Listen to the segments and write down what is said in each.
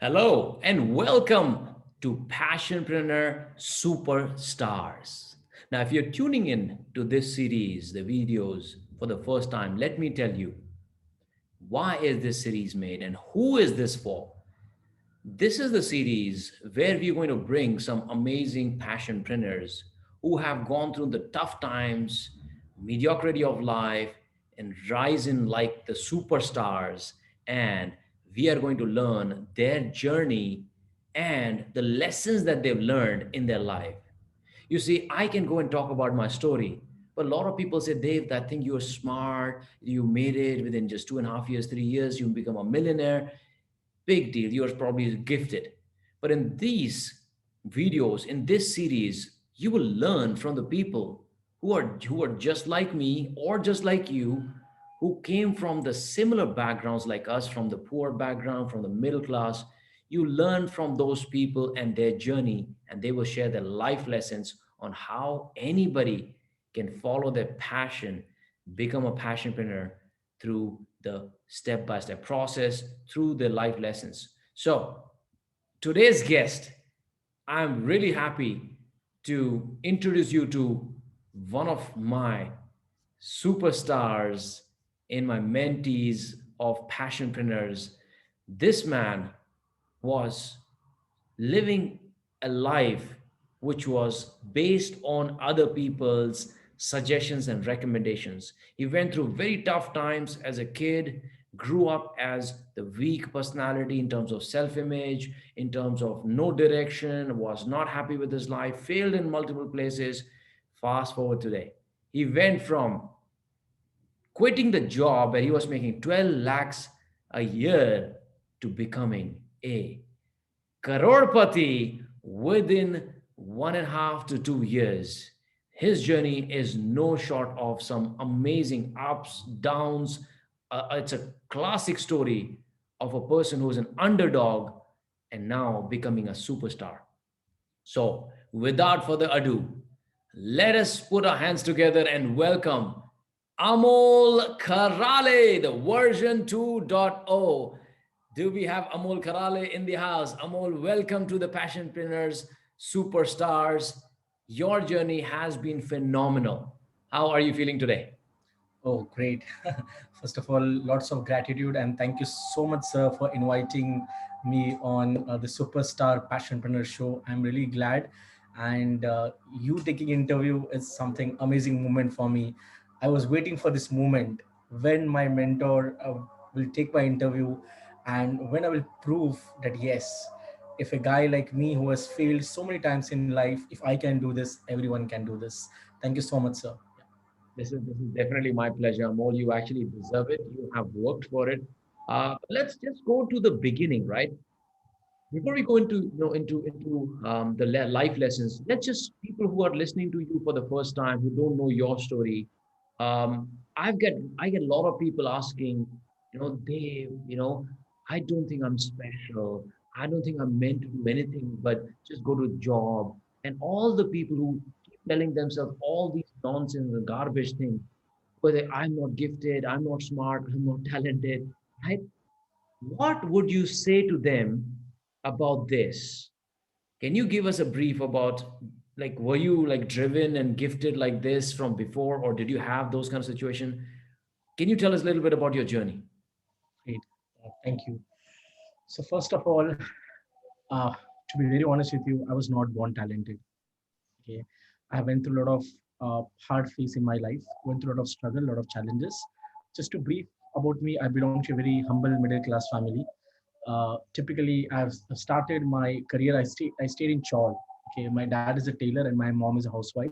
Hello and welcome to Passionpreneur Superstars. Now, if you're tuning in to this series, the videos for the first time, let me tell you why is this series made and who is this for? This is the series where we're going to bring some amazing passionpreneurs who have gone through the tough times, mediocrity of life, and rising like the superstars. And we are going to learn their journey and the lessons that they've learned in their life. You see, I can go and talk about my story, but a lot of people say, Dave, I think you're smart. You made it within just 2.5 years, 3 years, you become a millionaire. Big deal. You're probably gifted. But in these videos, in this series, you will learn from the people who are just like me or just like you, who came from the similar backgrounds like us, from the poor background, from the middle class. You learn from those people and their journey, and they will share their life lessons on how anybody can follow their passion, become a passionpreneur through the step by step process, through the life lessons. So, today's guest, I'm really happy to introduce you to one of my superstars in my mentees of passionpreneurs. This man was living a life which was based on other people's suggestions and recommendations. He went through very tough times as a kid, grew up as the weak personality in terms of self image, in terms of no direction, was not happy with his life, failed in multiple places. Fast forward today. He went from quitting the job where he was making 12 lakhs a year to becoming a Crorepati within 1.5 to 2 years. His journey is no short of some amazing ups, downs. It's a classic story of a person who's an underdog and now becoming a superstar. So, without further ado, let us put our hands together and welcome Amol Karale, the version 2.0. Do we have Amol Karale in the house? Amol, welcome to the Passionpreneurs Superstars. Your journey has been phenomenal. How are you feeling today? Oh, great. First of all, lots of gratitude and thank you so much, sir, for inviting me on the Superstar Passionpreneur show. I'm really glad. And you taking interview is something amazing moment for me. I was waiting for this moment when my mentor will take my interview and when I will prove that yes, if a guy like me who has failed so many times in life, if I can do this, everyone can do this. Thank you so much, sir. This is definitely my pleasure, Amol. You actually deserve it. You have worked for it. Let's just go to the beginning, right? Before we go into the life lessons, let's just people who are listening to you for the first time who don't know your story. I get a lot of people asking, Dave, I don't think I'm special. I don't think I'm meant to do anything but just go to a job. And all the people who keep telling themselves all these nonsense and garbage things, whether I'm not gifted, I'm not smart, I'm not talented, right? What would you say to them about this? Can you give us a brief about, like, were you like driven and gifted like this from before, or did you have those kind of situation? Can you tell us a little bit about your journey? Great. Thank you. So first of all, to be very honest with you, I was not born talented. Okay, I went through a lot of hard phase in my life, went through a lot of struggle, a lot of challenges. Just to brief about me, I belong to a very humble middle class family. Typically, I've started my career. I stayed in Chawl. Okay, my dad is a tailor and my mom is a housewife.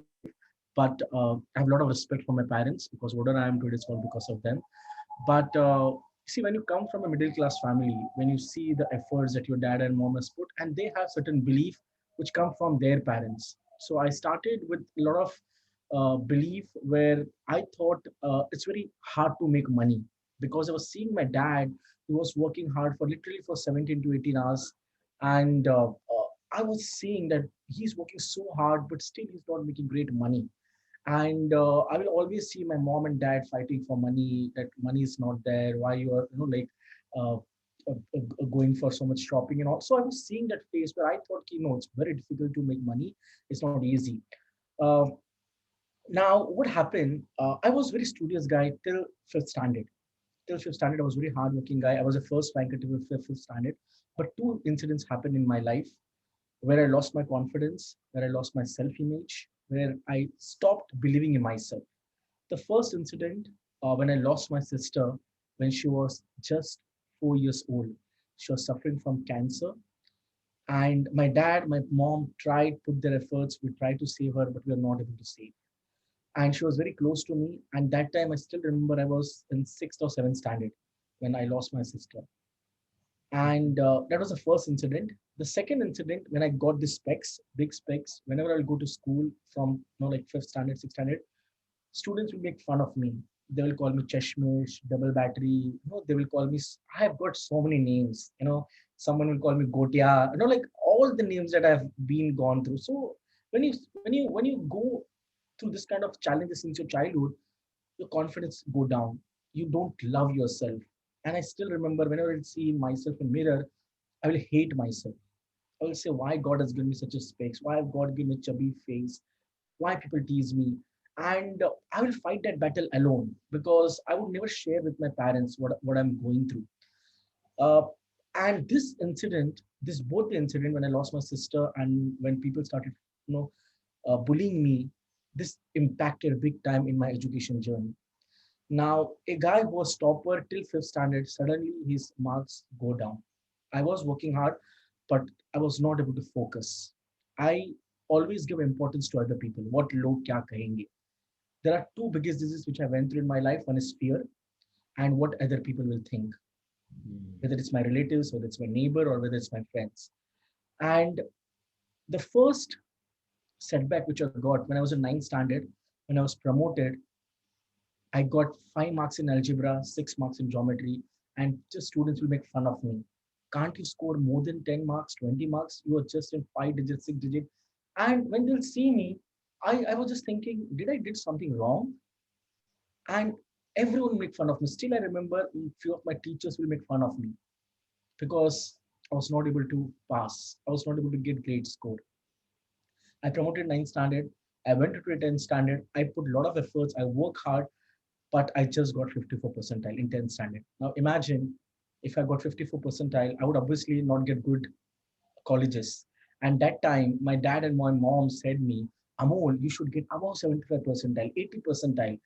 But I have a lot of respect for my parents because whatever I am today is all because of them. But see, when you come from a middle class family, when you see the efforts that your dad and mom has put, and they have certain belief which come from their parents. So I started with a lot of belief where I thought it's very hard to make money because I was seeing my dad. He was working hard for literally for 17 to 18 hours, and I was seeing that he's working so hard, but still he's not making great money. And I will always see my mom and dad fighting for money, that money is not there, why you are like uh, going for so much shopping and all. So I was seeing that phase where I thought, it's very difficult to make money. It's not easy. Uh, Now, what happened? I was very studious guy till fifth standard. Till fifth standard, I was very hardworking guy. I was a first ranker till fifth standard. But two incidents happened in my life where I lost my confidence, where I lost my self-image, where I stopped believing in myself. The first incident, when I lost my sister when she was just 4 years old. She was suffering from cancer, and my dad, my mom tried, put their efforts. We tried to save her, but we were not able to save. And she was very close to me. And that time, I still remember I was in sixth or seventh standard when I lost my sister. And that was the first incident. The second incident, when I got the specs, big specs, whenever I'll go to school from like fifth standard, sixth standard, students will make fun of me. They will call me Cheshmish, double battery. They will call me. I have got so many names. Someone will call me Gotia. Like all the names that I've been gone through. So when you go through this kind of challenges since your childhood, your confidence go down. You don't love yourself. And I still remember whenever I see myself in mirror, I will hate myself. I will say, why God has given me such a specs? Why have God given me chubby face? Why people tease me? And I will fight that battle alone because I would never share with my parents what I'm going through. Uh, and this incident, this both the incident when I lost my sister and when people started, bullying me, this impacted big time in my education journey. Now, a guy who was topper till fifth standard, suddenly his marks go down. I was working hard, but I was not able to focus. I always give importance to other people. What log kya kahenge? There are two biggest diseases which I went through in my life. One is fear and what other people will think, whether it's my relatives, whether it's my neighbor, or whether it's my friends. And the first setback which I got when I was in ninth standard, when I was promoted, I got 5 marks in algebra, 6 marks in geometry, and just students will make fun of me. Can't you score more than 10 marks, 20 marks? You are just in 5 digits, 6 digit. And when they'll see me, I was just thinking, did I did something wrong? And everyone make fun of me. Still, I remember few of my teachers will make fun of me because I was not able to pass. I was not able to get great score. I promoted ninth standard. I went to 10th standard. I put a lot of efforts. I work hard, but I just got 54 percentile in 10th standard. Now imagine if I got 54 percentile, I would obviously not get good colleges. And that time, my dad and my mom said me, Amol, you should get above 75 percentile, 80 percentile,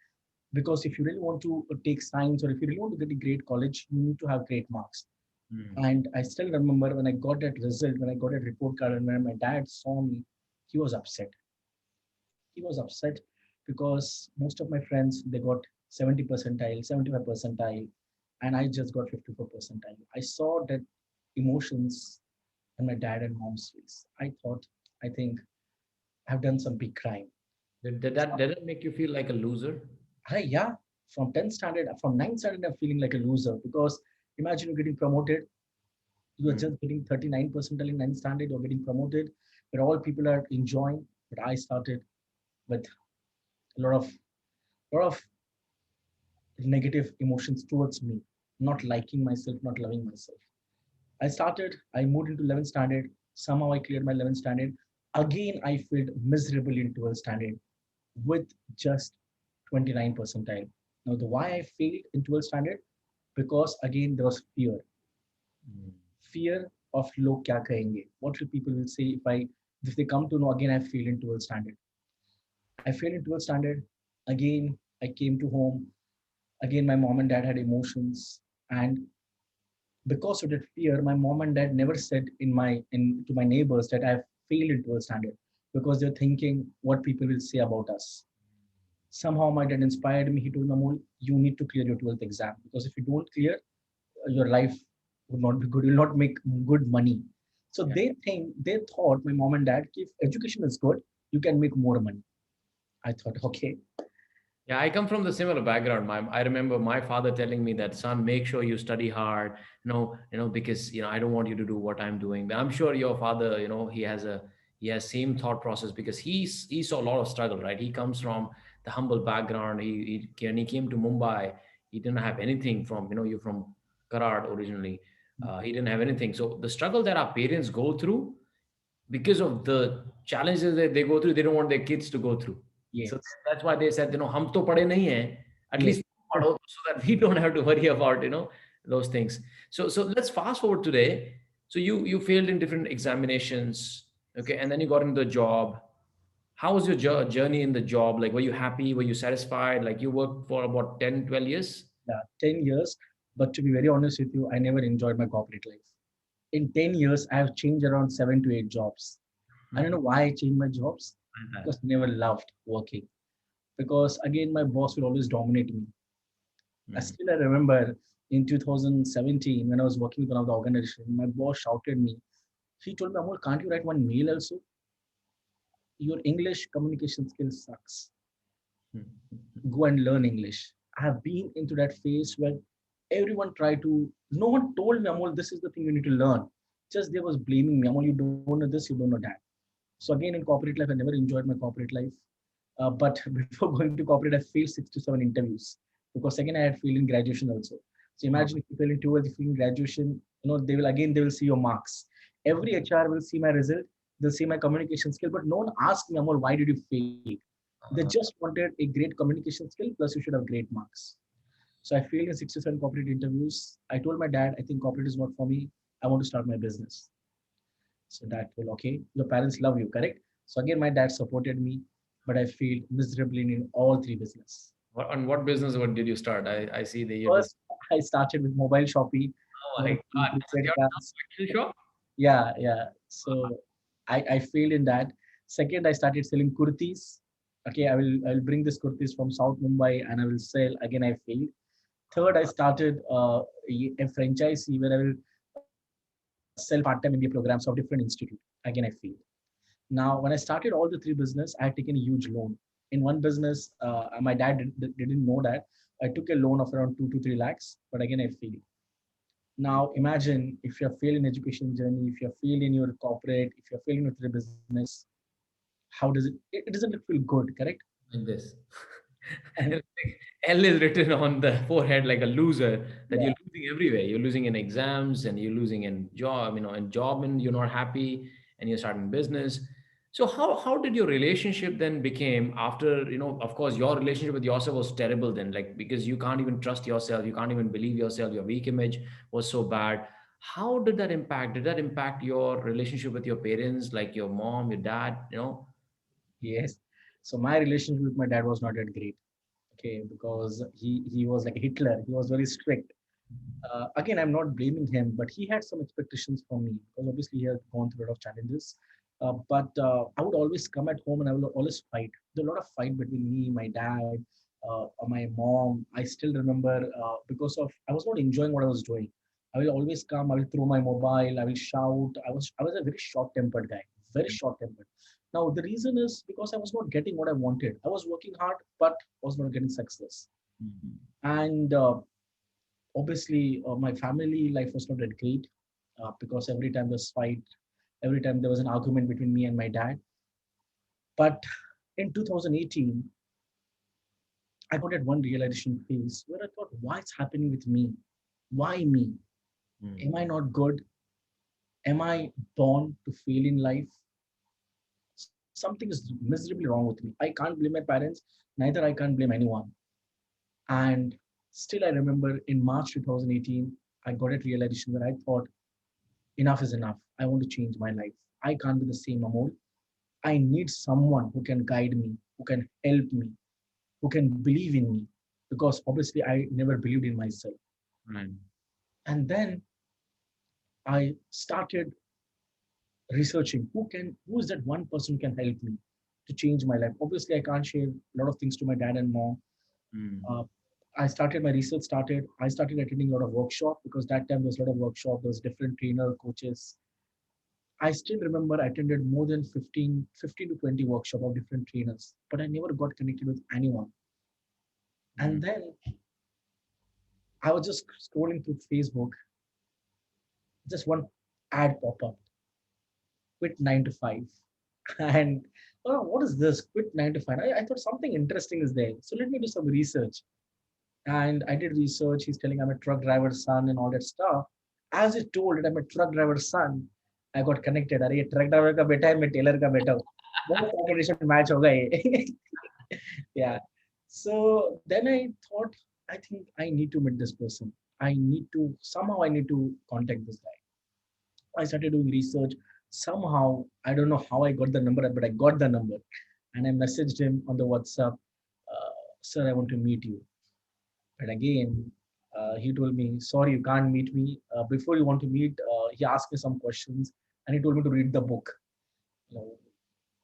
because if you really want to take science or if you really want to get a great college, you need to have great marks. Mm. And I still remember when I got that result, when I got that report card, and when my dad saw me, he was upset. He was upset because most of my friends they got 70 percentile, 75 percentile, and I just got 54 percentile. I saw that emotions in my dad and mom's face. I thought, I think I've done some big crime. Did that make you feel like a loser? Yeah, from 10th standard, from ninth standard, I'm feeling like a loser because imagine you're getting promoted, you are Mm. just getting 39 percentile in ninth standard, you're getting promoted, where all people are enjoying, but I started with a lot of negative emotions towards me, not liking myself, not loving myself. I moved into 11th standard. Somehow I cleared my 11th standard. Again, I failed miserably in 12th standard with just 29 percentile. Now, the why I failed in 12th standard, because again, there was fear. Mm. Fear of log kya kahenge. What will people will say if they come to know again I failed in 12th standard. I failed in 12th standard. Again, I came to home. Again, my mom and dad had emotions. And because of that fear, my mom and dad never said in to my neighbors that I've failed in 12th standard because they're thinking what people will say about us. Somehow my dad inspired me. He told me, Amol, you need to clear your 12th exam because if you don't clear, your life would not be good. You'll not make good money. So Yeah. they thought, my mom and dad, if education is good, you can make more money. I thought, okay, Yeah, I come from the similar background. I remember my father telling me that, son, make sure you study hard, because I don't want you to do what I'm doing. But I'm sure your father, he has same thought process because he saw a lot of struggle, right? He comes from the humble background. When he came to Mumbai, he didn't have anything from, you're from Karad originally. He didn't have anything. So the struggle that our parents go through, because of the challenges that they go through, they don't want their kids to go through. So Yes. that's why they said, hum to pade nahi hai, at Yes. least pado, so that we don't have to worry about, those things. So let's fast forward today. So you failed in different examinations, okay, and then you got into the job. How was your journey in the job? Like, were you happy? Were you satisfied? Like, you worked for about 10, 12 years? Yeah, 10 years. But to be very honest with you, I never enjoyed my corporate life. In 10 years, I have changed around 7 to 8 jobs. I don't know why I changed my jobs, because I never loved working. Because again, my boss will always dominate me. Mm. I remember in 2017 when I was working with one of the organization, my boss shouted me. He told me, Amol, can't you write one mail also? Your English communication skills sucks. Go and learn English. I have been into that phase where everyone tried to, no one told me, Amol, this is the thing you need to learn. Just they was blaming me, Amol, you don't know this, you don't know that. So again, in corporate life, I never enjoyed my corporate life. But before going to corporate, I failed 6 to 7 interviews because again, I had failed in graduation also. So Oh, imagine if you fail in 12, if you fail in graduation, they will see your marks. Every HR will see my result, they'll see my communication skill, but no one asked me, Amol, why did you fail? They just wanted a great communication skill, plus you should have great marks. So I failed in 6 to 7 corporate interviews. I told my dad, I think corporate is not for me. I want to start my business. So that will, okay, your parents love you, correct? So again, my dad supported me, but I failed miserably in all three business. on what business what did you start? I see that you're First, I started with mobile shopping. oh I my was doing God. This is prepaid your cards. actual shop? Yeah, yeah. So I failed in that. Second, I started selling kurtis. Okay, I will bring this kurtis from South Mumbai and I will sell. Again, I failed. Third, I started a franchisee where I will sell part-time MBA programs of different institute. Again, I failed. Now, when I started all the three business, I had taken a huge loan. In one business, my dad didn't know that. I took a loan of around 2 to 3 lakhs, but again, I failed. Now, imagine if you're failed in education journey, if you're failed in your corporate, if you're failing with your business, how does it doesn't feel good, correct? Like this. And It's like L is written on the forehead like a loser, that yeah, you're losing everywhere. You're losing in exams and you're losing in job, in job and you're not happy and you're starting business. So how did your relationship then became after, of course, your relationship with yourself was terrible then, like because you can't even trust yourself, you can't even believe yourself, your weak image was so bad. How did that impact? Did that impact your relationship with your parents, like your mom, your dad? yes. So my relationship with my dad was not that great. Okay, because he was like Hitler. He was very strict. Again, I'm not blaming him, but he had some expectations from me because obviously he had gone through a lot of challenges. But I would always come at home and I would always fight. There were a lot of fight between me, my dad, my mom. I still remember because of I was not enjoying what I was doing. I will always come. I will throw my mobile. I will shout. I was a very short-tempered guy, very short-tempered. Now the reason is because I was not getting what I wanted. I was working hard, but was not getting success. Mhm. And obviously my family life was not that great because every time there was fight, every time there was an argument between me and my dad. But in 2018 I got at one realization phase where I thought, why it's happening with me? Why me? Am I not good? Am I born to fail in life? Something is miserably wrong with me. I can't blame my parents, neither I can't blame anyone. And still I remember in March 2018 I got a realization where I thought, enough is enough. I want to change my life. I can't be the same Amol. I need someone who can guide me, who can help me, who can believe in me. Because obviously I never believed in myself. Right. And then I started researching who is that one person who can help me to change my life. Obviously, I can't share a lot of things to my dad and mom. Mm. Uh, I started my research started. I started attending a lot of workshop because that time there was a lot of workshop. There was different trainer coaches. I still remember I attended more than 15 to 20 workshop of different trainers, but I never got connected with anyone. Mm. And then I was just scrolling through Facebook, just one ad pop up, quit 9 to 5. And oh, what is this? Quit 9 to 5. I thought something interesting is there. So let me do some research. And I did research. He's telling I'm a truck driver's son and all that stuff. As he told that I'm a truck driver's son, I got connected. अरे truck driver का बेटा है, मैं tailor का बेटा हूँ. वो combination match होगा ये. Yeah. So then I thought, I think I need to meet this person. I need to contact this guy. I started doing research. Somehow, I don't know how I got the number, but I got the number. And I messaged him on the WhatsApp, sir, I want to meet you. But again, he told me, sorry, you can't meet me. Before you want to meet, he asked me some questions and he told me to read the book. You know,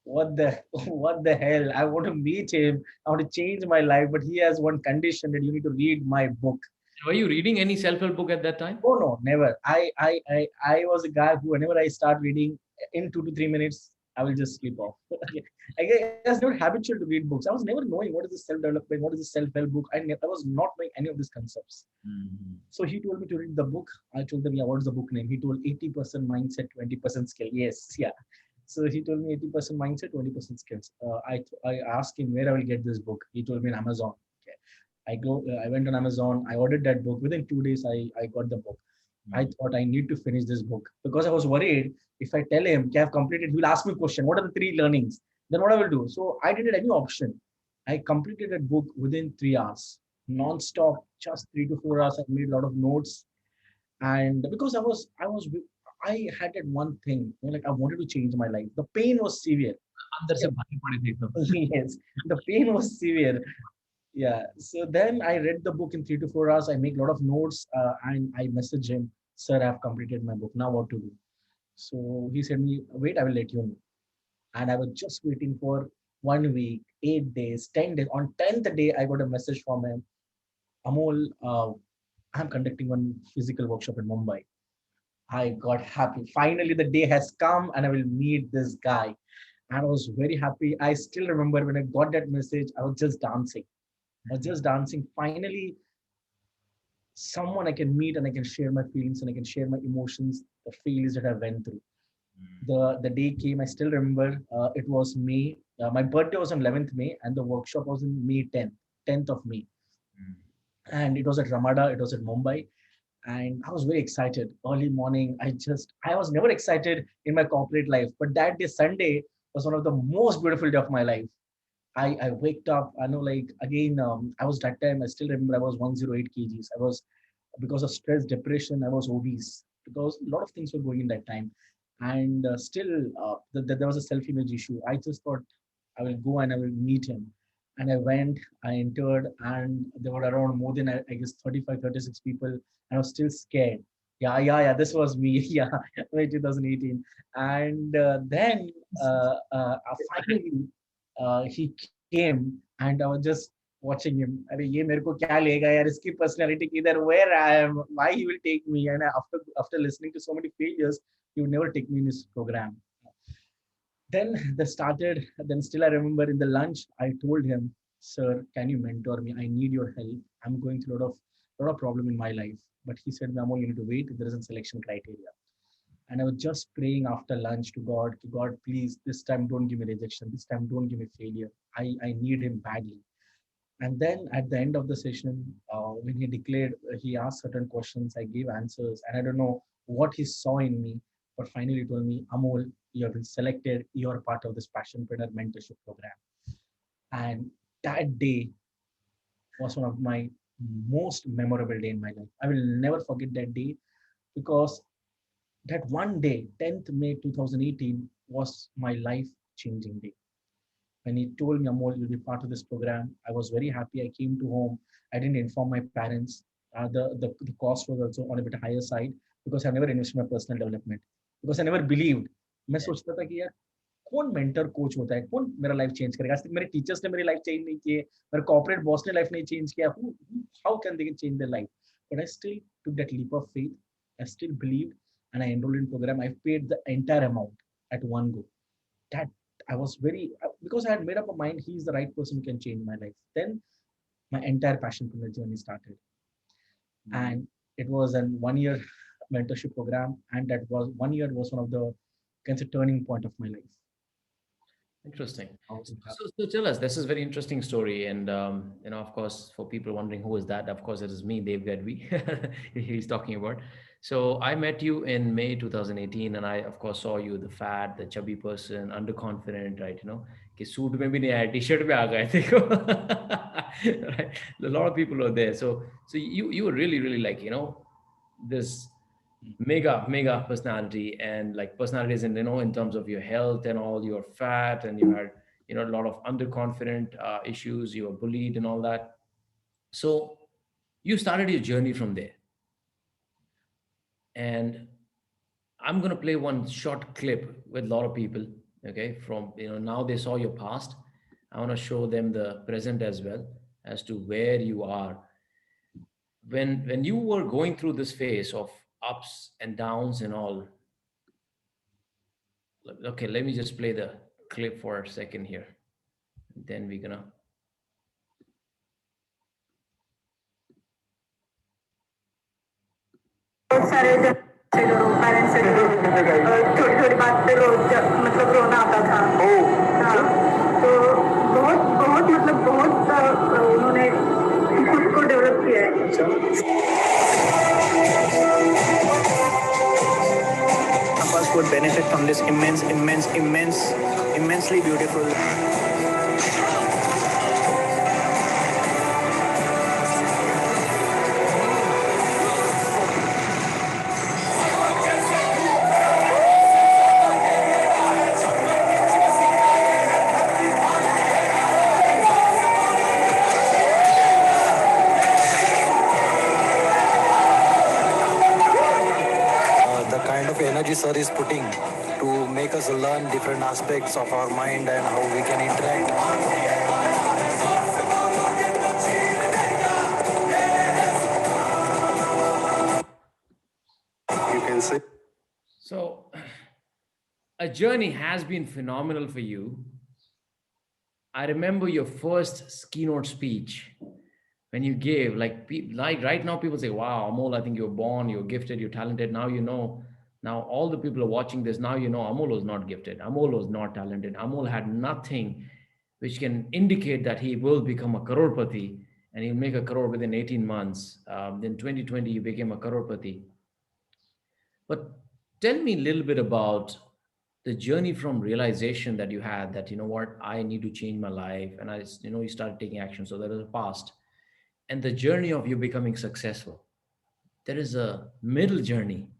what the what the hell? I want to meet him. I want to change my life, but he has one condition that you need to read my book. Were you reading any self-help book at that time? Oh no, never. I was a guy who whenever I start reading in 2 to 3 minutes, I will just sleep off. I was never habitual to read books. I was never knowing what is the self-development, what is the self-help book. I was not knowing any of these concepts. Mhm. So he told me to read the book. I told him, yeah, what's the book name? He told 80% mindset, 20% skill. Yes, yeah. So he told me 80% mindset, 20% skills. I asked him where I will get this book. He told me on Amazon. Okay. I went on Amazon. I ordered that book. Within 2 days, I got the book. I Mhm. thought I need to finish this book because I was worried if I tell him I have completed, he will ask me a question. What are the three learnings? Then what I will do? So I didn't any option. I completed that book within 3 hours, non-stop, just 3 to 4 hours. I made a lot of notes, and because I had that one thing, like I wanted to change my life. The pain was severe. अंदर से भारी पड़े थे एकदम. Yes, the pain was severe. Yeah. So then I read the book in 3 to 4 hours. I make a lot of notes, and I message him, sir, I've completed my book. Now what to do? So he said me, wait, I will let you know. And I was just waiting for 1 week, 8 days, 10 days. On 10th day, I got a message from him. Amol, I'm conducting one physical workshop in Mumbai. I got happy. Finally, the day has come and I will meet this guy. And I was very happy. I still remember when I got that message, I was just dancing. I was just dancing. Finally, someone I can meet and I can share my feelings and I can share my emotions, the feelings that I went through. The day came, I still remember. It was May. My birthday was on 11th May, and the workshop was in May 10th of May. And it was at Ramada, it was at Mumbai. And I was very excited. Early morning, I was never excited in my corporate life, but that day, Sunday, was one of the most beautiful day of my life. I waked up. I know, like again, I was that time. I still remember I was 108 kgs. I was because of stress, depression. I was obese because a lot of things were going in that time, and still there was a self-image issue. I just thought I will go and I will meet him, and I went. I entered, and there were around more than I guess 35, 36 people. And I was still scared. Yeah. This was me. Yeah, May 2018, and then finally he came and I was just watching him. अरे ये मेरे को क्या लेगा यार इसकी personality किधर where I am why he will take me and after listening to so many failures he would never take me in his program. Then they started. Then still I remember in the lunch I told him, sir, can you mentor me? I need your help. I'm going through a lot of problem in my life. But he said, Mamo, you need to wait. There isn't selection criteria. And I was just praying after lunch to God, please, this time don't give me rejection. This time don't give me failure. I need him badly. And then at the end of the session, when he declared, he asked certain questions, I gave answers, and I don't know what he saw in me, but finally he told me, Amol, you have been selected. You're part of this Passionpreneur mentorship program. And that day was one of my most memorable day in my life. I will never forget that day because that one day, 10th May 2018, was my life changing day. When he told me, Amol, you'll be part of this program, I was very happy. I came to home. I didn't inform my parents. The cost was also on a bit higher side because I never invested in my personal development because I never believed. मैं सोचता था कि यार कौन mentor coach होता है कौन मेरा लाइफ चेंज करेगा आज तक मेरे टीचर्स ने मेरी लाइफ चेंज नहीं की है मेरे कॉर्पोरेट बॉस ने लाइफ नहीं चेंज किया how can they change their life but I still took that leap of faith. I still believed and I enrolled in program. I paid the entire amount at one go. That I was very because I had made up my mind he's the right person who can change my life. Then my entire passion journey started, and it was an 1 year mentorship program, and that was 1 year was one of the can say turning point of my life. Interesting. I was happy. So tell us, this is a very interesting story. And, of course, for people wondering who is that, of course, it is me, Dev Gadhvi, he's talking about. So I met you in May 2018, and I of course saw you, the fat, the chubby person, underconfident, right? कि suit में भी नहीं आया, t-shirt पे आ गए देखो. Right? A lot of people are there. So you were really like, this mega personality, and like personalities in, in terms of your health and all. You're fat, and you had, a lot of underconfident issues. You were bullied and all that. So you started your journey from there. And I'm going to play one short clip with a lot of people, okay? From, now they saw your past. I want to show them the present as well, as to where you are. When you were going through this phase of ups and downs and all. Okay, let me just play the clip for a second here. Then we're going to. बहुत सारे जब से करो parents से करो छोटी छोटी बात पे रोज मतलब रोना आता था हाँ तो बहुत बहुत मतलब बहुत उन्होंने खुद को डेवलप किया है. Of us would benefit from this immensely beautiful. The kind of energy sir is putting to make us learn different aspects of our mind and how we can interact. You can say. So, a journey has been phenomenal for you. I remember your first keynote speech when you gave, like right now, people say, "Wow, Amol, I think you're born, you're gifted, you're talented." Now you know. Now all the people are watching this. Now you know Amol was not gifted. Amol was not talented. Amol had nothing which can indicate that he will become a crorepati and he'll make a crore within 18 months. Then 2020, you became a crorepati. But tell me a little bit about the journey from realization that you had, that, what, I need to change my life. And you started taking action. So that is the past. And the journey of you becoming successful. There is a middle journey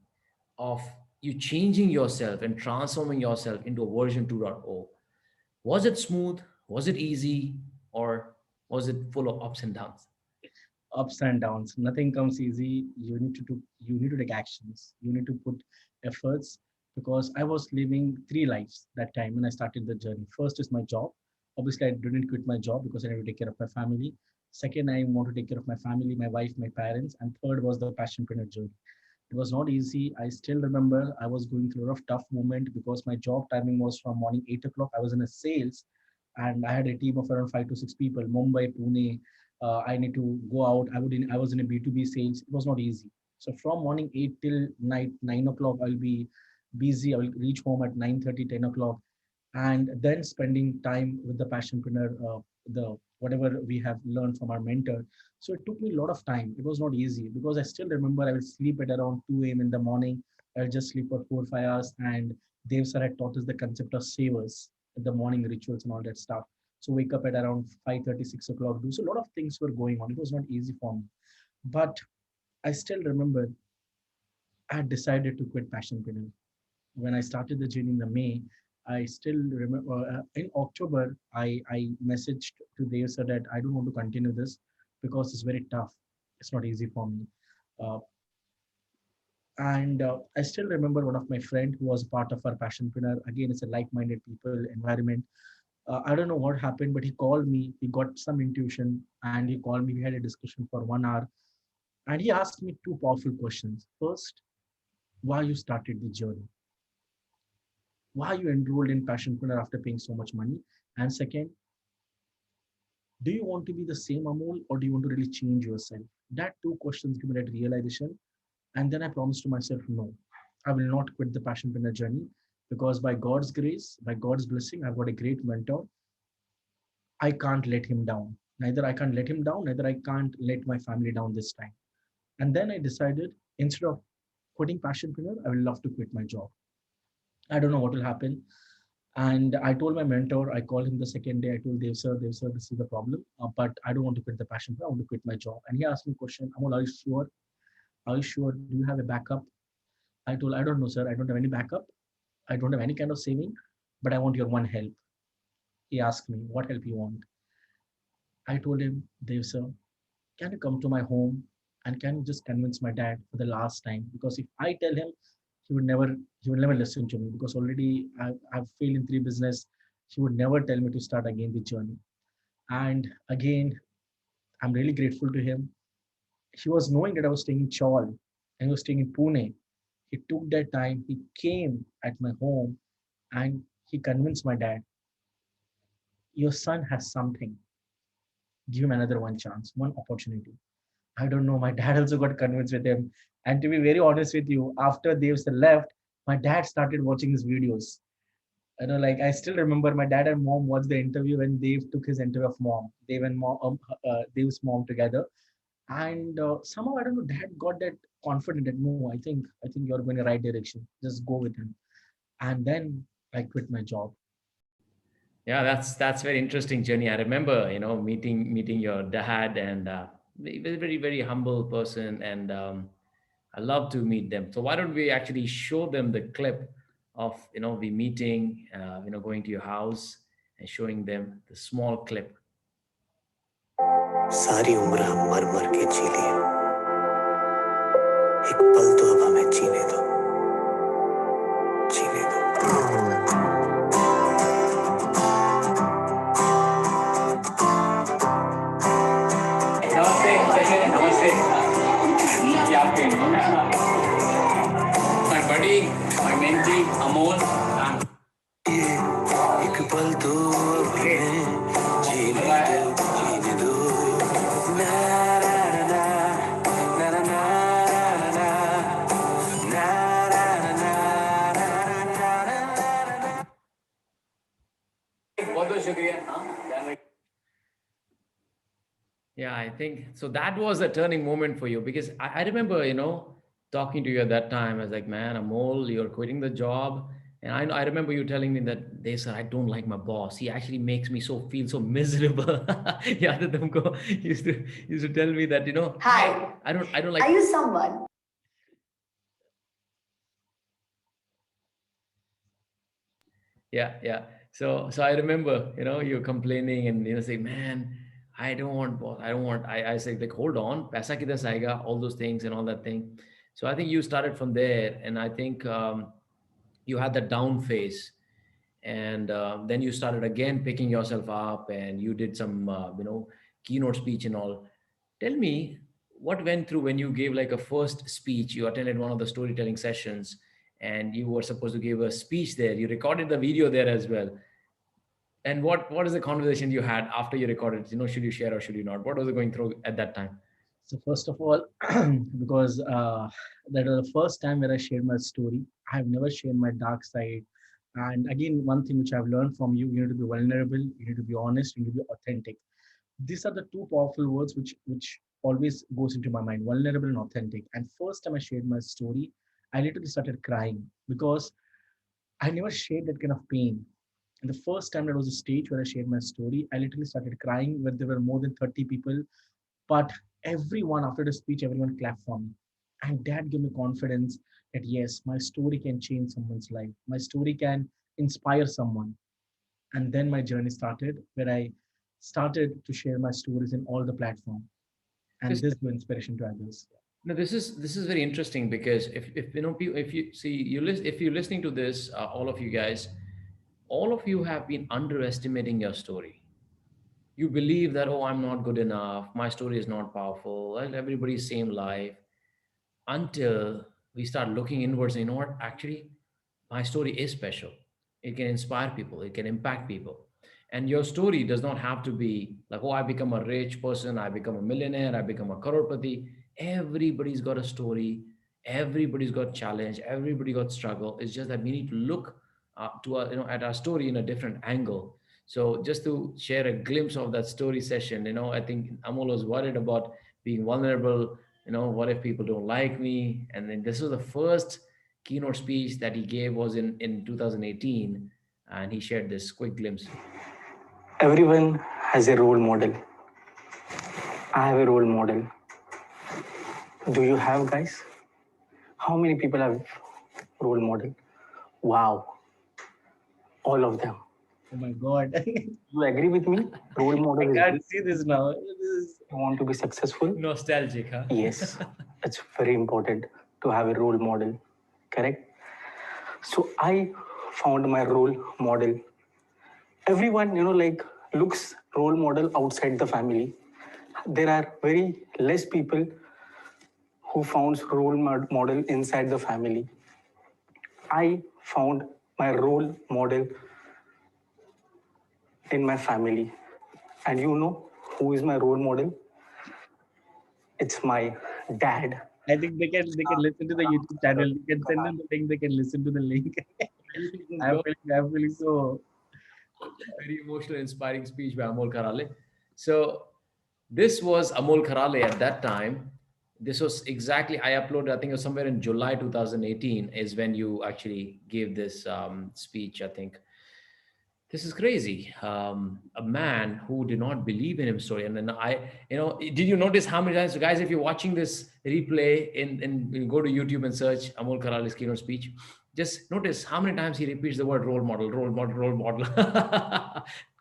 of you changing yourself and transforming yourself into a version 2.0. Was it smooth? Was it easy? Or was it full of ups and downs? Ups and downs. Nothing comes easy. You need to take actions. You need to put efforts because I was living three lives that time when I started the journey. First is my job. Obviously, I didn't quit my job because I need to take care of my family. Second, I want to take care of my family, my wife, my parents. And third was the passionpreneur journey. It was not easy. I still remember I was going through a lot of tough moment because my job timing was from morning 8 o'clock. I was in a sales and I had a team of around 5 to 6 people, Mumbai, Pune. I need to go out. I was in a B2B sales. It was not easy. So from morning 8 till night 9 o'clock, I'll be busy. I will reach home at 9:30, 10 o'clock, and then spending time with the passionpreneur, the whatever we have learned from our mentor. So it took me a lot of time. It was not easy because I still remember I would sleep at around 2 a.m. in the morning. I'll just sleep for 4 or 5 hours. And Dev sir had taught us the concept of savers, the morning rituals and all that stuff. So wake up at around 5:30, 6 o'clock. Do so a lot of things were going on. It was not easy for me. But I still remember I had decided to quit Passionpreneur when I started the journey in the May. I still remember in October, I messaged to Dev sir that I don't want to continue this because it's very tough. It's not easy for me. Uh, and I still remember one of my friend who was part of our Passionpreneur. Again, it's a like-minded people environment. I don't know what happened, but he called me. He got some intuition and he called me. We had a discussion for 1 hour and he asked me two powerful questions. First, why you started the journey? Why you enrolled in Passionpreneur after paying so much money? And second, do you want to be the same Amol or do you want to really change yourself? That two questions give me that realization. And then I promised to myself, no, I will not quit the Passionpreneur journey because by God's grace, by God's blessing, I've got a great mentor. I can't let him down. Neither I can't let him down, neither I can't let my family down this time. And then I decided instead of quitting Passionpreneur, I will love to quit my job. I don't know what will happen. And I told my mentor, I called him the second day. I told Dev sir, this is the problem. But I don't want to quit the Passionpreneur. I want to quit my job. And he asked me a question, Amol, are you sure? Are you sure? Do you have a backup? I told, I don't know, sir. I don't have any backup. I don't have any kind of saving, but I want your one help. He asked me, what help you want? I told him, Dev sir, can you come to my home and can you just convince my dad for the last time? Because if I tell him, he would never listen to me because already I've failed in three business. He would never tell me to start again the journey. And again, I'm really grateful to him. He was knowing that I was staying in Chawl and he was staying in Pune. He took that time, he came at my home and he convinced my dad, your son has something. Give him another one chance, one opportunity. I don't know. My dad also got convinced with him. And to be very honest with you, after Dev left, my dad started watching his videos. Like I still remember my dad and mom watched the interview when Dev took his interview of mom, Dev and mom, Dev's mom together. And somehow I don't know, dad got that confident that no, I think you're going in the right direction. Just go with him. And then I quit my job. Yeah, that's very interesting journey. I remember, meeting your dad, and very very very humble person, and I love to meet them. So why don't we actually show them the clip of we meeting, going to your house and showing them the small clip. सारी उम्र हम मर मर के जी लिए, एक पल तो अब हमें जीने दो, जीने दो। नमस्ते, नमस्ते। ये आपके my buddy, my mentee, Amol. ये एक पल तो अब हमें जीने दो, जीने दो। ना ना ना ना ना ना ना ना ना ना ना ना। बहुत बहुत शुक्रिया। हाँ, yeah, I think so. That was a turning moment for you because I remember, talking to you at that time. I was like, man, Amol, you're quitting the job. And I remember you telling me that they said, I don't like my boss. He actually makes me feel so miserable. Yeah, तुमको used to tell me that, Hi, I don't are like. you someone? Yeah, yeah. So I remember, you complaining and say, man, I don't want boss. I don't want. I say like, hold on, paisa kidhar se aayega, all those things and all that thing. So I think you started from there, and I think you had that down phase, and then you started again picking yourself up, and you did some keynote speech and all. Tell me what went through when you gave like a first speech. You attended one of the storytelling sessions, and you were supposed to give a speech there. You recorded the video there as well. And what is the conversation you had after you recorded? Should you share or should you not? What was it going through at that time? So first of all, because that was the first time where I shared my story. I have never shared my dark side. And again, one thing which I've learned from you, you need to be vulnerable, you need to be honest, you need to be authentic. These are the two powerful words which always goes into my mind: vulnerable and authentic. And first time I shared my story, I literally started crying because I never shared that kind of pain. And the first time there was a stage where I shared my story, I literally started crying when there were more than 30 people. But everyone, after the speech, everyone clapped for me. And that gave me confidence that yes, my story can change someone's life. My story can inspire someone. And then my journey started where I started to share my stories in all the platforms. And This this gave inspiration to others. No, this is very interesting because if if you see you list if you're listening to this, all of you guys, all of you have been underestimating your story. You believe that, oh, I'm not good enough, my story is not powerful, well, everybody's same life, until we start looking inwards. You know what? Actually, my story is special. It can inspire people, it can impact people. And your story does not have to be like, oh, I become a rich person, I become a millionaire, I become a crorepati. Everybody's got a story, everybody's got challenge, everybody got struggle. It's just that we need to look at our story in a different angle. So just to share a glimpse of that story session, I think Amol was worried about being vulnerable, what if people don't like me? And then this was the first keynote speech that he gave was in 2018, and he shared this quick glimpse. Everyone has a role model. I have a role model. Do you have, guys? How many people have role model? Wow, all of them. Oh my God. You agree with me? Role I model is good. can't see this now. This is You want to be successful? Nostalgic, huh? Yes, it's very important to have a role model. Correct? So I found my role model. Everyone, like looks role model outside the family. There are very less people who found model inside the family. I found my role model in my family. And you know who is my role model? It's my dad. I think they can listen to the YouTube channel. You can send them the link. They can listen to the link. I'm feeling so. Very emotional, inspiring speech by Amol Karale. So this was Amol Karale at that time. This was exactly, I uploaded, I think it was somewhere in July 2018 is when you actually gave this speech, I think. This is crazy. A man who did not believe in himself. And then did you notice how many times, guys, if you're watching this replay you go to YouTube and search Amol Karale's keynote speech, just notice how many times he repeats the word role model, role model, role model.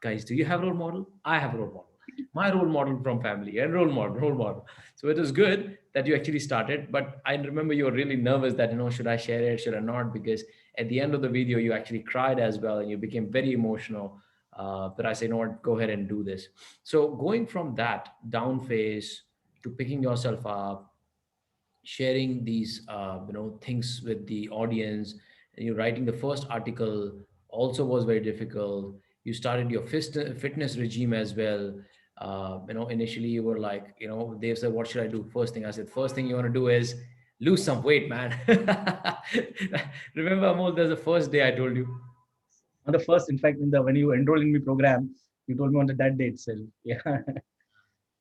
Guys, do you have role model? I have a role model. My role model from family and role model, role model. So it was good that you actually started, but I remember you were really nervous that, should I share it? Should I not? Because at the end of the video, you actually cried as well and you became very emotional. But I say, no, go ahead and do this. So going from that down phase to picking yourself up, sharing these things with the audience, and you writing the first article also was very difficult. You started your fitness regime as well. Initially you were like, they said, what should I do? First thing I said, first thing you want to do is lose some weight, man. Remember, Amol, there's the first day I told you. On the first, in fact, when you enrolled in my program, you told me on that day itself. Yeah.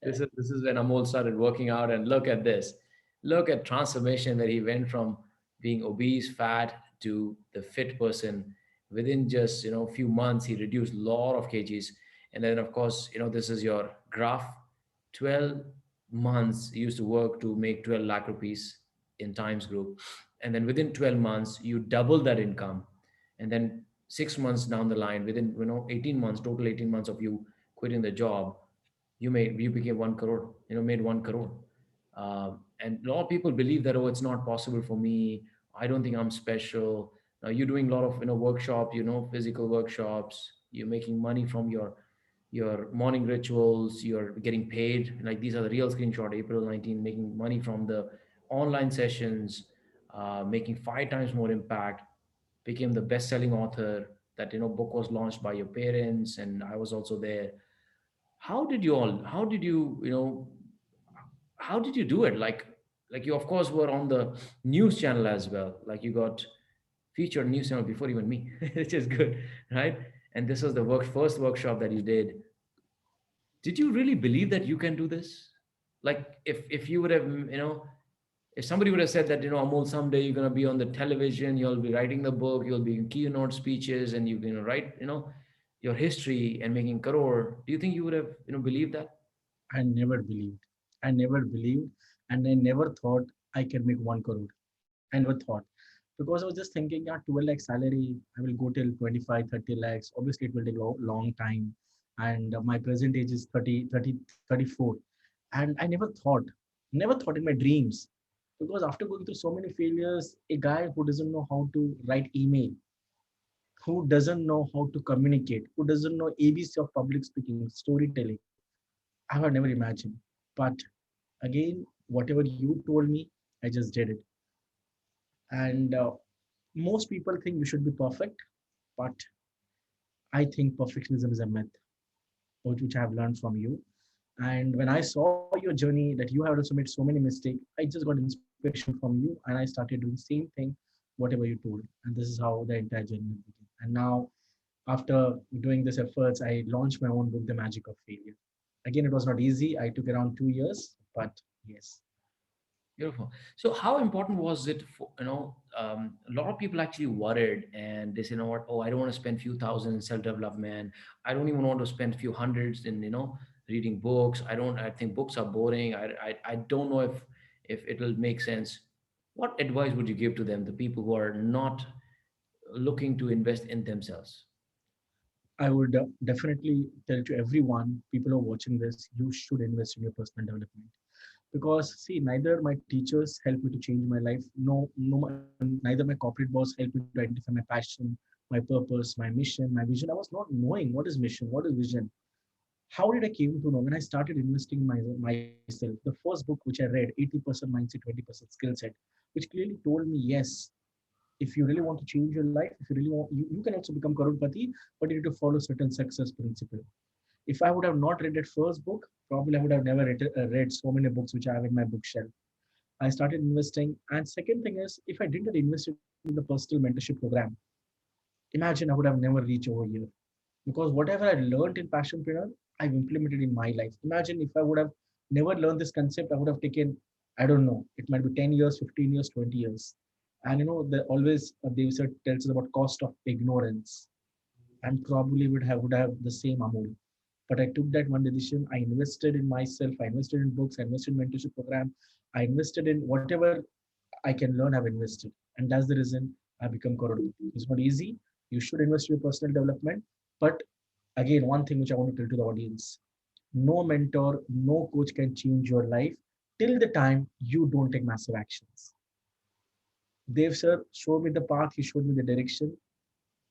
This is when Amol started working out, and look at this. Look at transformation where he went from being obese, fat to the fit person. Within just few months, he reduced a lot of kgs. And then of course, this is your graph. 12 months he used to work to make 12 lakh rupees in Times Group. And then within 12 months, you double that income. And then 6 months down the line, within 18 months, total 18 months of you quitting the job, you became 1 crore, made 1 crore. And a lot of people believe that, oh, it's not possible for me, I don't think I'm special. Now you're doing a lot of workshops, physical workshops, you're making money from your morning rituals, you're getting paid. Like, these are the real screenshot, April 19, making money from the online sessions, making 5 times more impact, became the best-selling author. That book was launched by your parents, and I was also there. How did you do it? Like, you of course were on the news channel as well, like you got featured news channel before even me, which is good, right? And this was the first workshop that you did you really believe that you can do this? Like, if you would have, if somebody would have said that, Amol, someday you're going to be on the television, you'll be writing the book, you'll be in keynote speeches, and you're going to write, your history and making crore, do you think you would have, believed that? I never believed. I never believed. And I never thought I can make 1 crore. I never thought. Because I was just thinking, yeah, 12 lakh salary, I will go till 25, 30 lakhs. Obviously, it will take a long time. And my present age is 34. And I never thought in my dreams. Because after going through so many failures, a guy who doesn't know how to write email, who doesn't know how to communicate, who doesn't know ABC of public speaking, storytelling, I have never imagined. But again, whatever you told me, I just did it. And most people think you should be perfect, but I think perfectionism is a myth, which I have learned from you. And when I saw your journey, that you have also made so many mistakes, I just got inspiration from you, and I started doing same thing, whatever you told. And this is how the entire journey began. And now, after doing this efforts, I launched my own book, The Magic of Failure. Again, it was not easy. I took around 2 years, but yes. Beautiful. So, how important was it for, a lot of people actually worried and they say, you know what, oh, I don't want to spend few thousand in self-development. I don't even want to spend few hundreds in, reading books. I think books are boring. I don't know if it'll make sense. What advice would you give to them, the people who are not looking to invest in themselves? I would definitely tell to everyone, people who are watching this, you should invest in your personal development. Because see, neither my teachers helped me to change my life, neither my corporate boss helped me to identify my passion, my purpose, my mission, my vision. I was not knowing what is mission, what is vision. How did I came to know? When I started investing in myself, the first book which I read, 80% mindset, 20% skill set, which clearly told me, yes, if you really want to change your life, if you really want, you can also become Karolpati, but you need to follow certain success principle. If I would have not read that first book, probably I would have never read so many books which I have in my bookshelf. I started investing. And second thing is, if I didn't invest in the personal mentorship program, imagine I would have never reached over here. Because whatever I learned in Passionpreneur, I've implemented in my life. Imagine if I would have never learned this concept, I would have taken, I don't know, it might be 10 years, 15 years, 20 years. And the always Dev sir tells us about cost of ignorance, and probably would have the same Amol. But I took that one decision. I invested in myself. I invested in books. I invested in mentorship program. I invested in whatever I can learn. I've invested, and that's the reason I become Karolpati. It's not easy. You should invest in your personal development. But again, one thing which I want to tell to the audience: no mentor, no coach can change your life till the time you don't take massive actions. Dev sir showed me the path. He showed me the direction.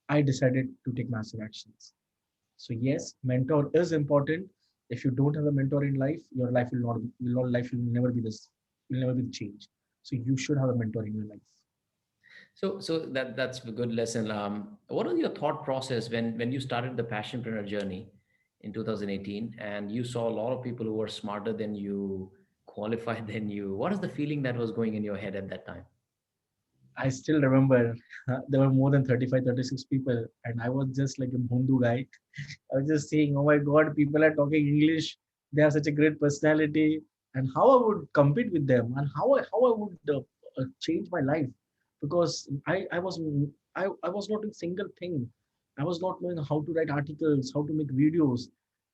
I decided to take massive actions. So yes, mentor is important. If you don't have a mentor in life, your life will never be this, will never be change. So you should have a mentor in your life. So that's a good lesson. What was your thought process when you started the passionpreneur journey in 2018, and you saw a lot of people who were smarter than you, qualified than you? What is the feeling that was going in your head at that time? I still remember there were more than 35, 36 people, and I was just like a Bundu guy. I was just saying, oh my God, people are talking English. They have such a great personality, and how I would compete with them, and how I would change my life, because I was not doing single thing. I was not knowing how to write articles, how to make videos.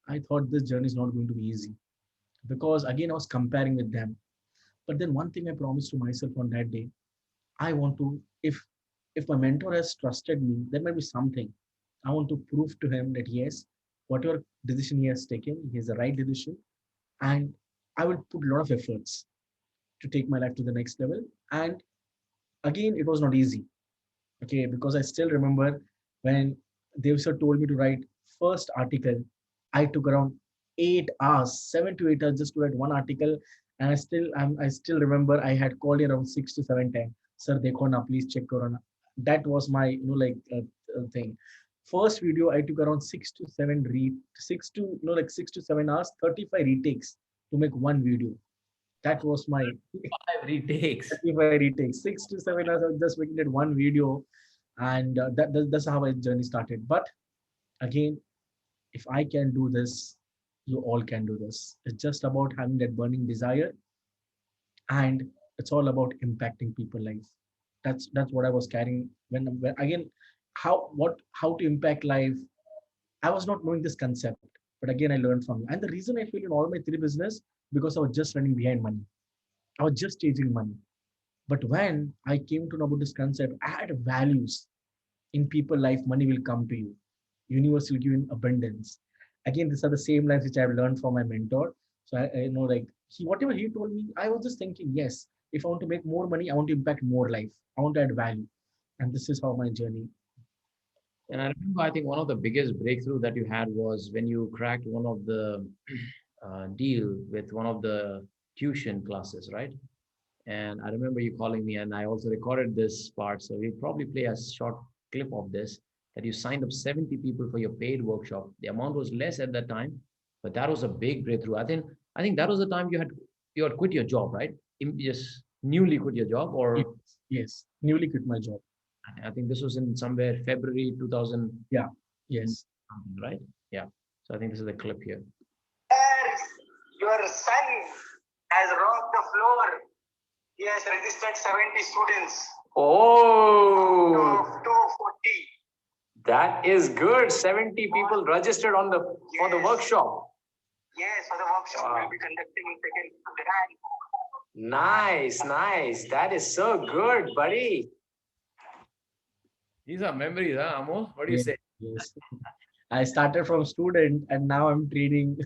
I thought this journey is not going to be easy, because again I was comparing with them. But then one thing I promised to myself on that day, I want to, if my mentor has trusted me, there might be something. I want to prove to him that yes, whatever decision he has taken, he has the right decision, and I will put a lot of efforts to take my life to the next level. And again, it was not easy. Okay, because I still remember when Dev sir told me to write first article, I took around 8 hours, 7 to 8 hours just to write one article. And I still remember I had called in around 6 to 7 times. Sir, dekho na, please check corona. That was my thing. First video I took around 6 to 7 hours, 35 retakes to make one video. That was my 5 retakes. 35 retakes, 6 to 7 hours of just making that one video, and that's how my journey started. But again, if I can do this, you all can do this. It's just about having that burning desire, and it's all about impacting people life. That's what I was carrying when again, how to impact life. I was not knowing this concept, but again I learned from you. And the reason I feel in all my three business, because I was just running behind money. I was just chasing money. But when I came to know about this concept, add values in people life, money will come to you. Universe will give you in abundance. Again, these are the same lines which I've learned from my mentor. So I know, like, whatever he told me, I was just thinking, yes, if I want to make more money, I want to impact more life. I want to add value. And this is how my journey. And I remember, I think one of the biggest breakthrough that you had was when you cracked one of the deal with one of the tuition classes, right? And I remember you calling me, and I also recorded this part. So we'll probably play a short clip of this, that you signed up 70 people for your paid workshop. The amount was less at that time, but that was a big breakthrough. I think that was the time you had quit your job, right? Just newly quit your job, Yes, or yes. Newly quit my job. I think this was in somewhere February 2000 Yeah, yes. something, right? Yeah. So I think this is the clip here. Your son has robbed the floor. Yes, registered 70 students. Oh, To 40. that is good. 70 people registered on the for the Yes. workshop. Yes, for the workshop Wow. we'll be conducting in second grand. Nice, nice. That is so good, buddy. These are memories, huh, Amol? What do you Yes, say? yes. I started from student and now I'm training,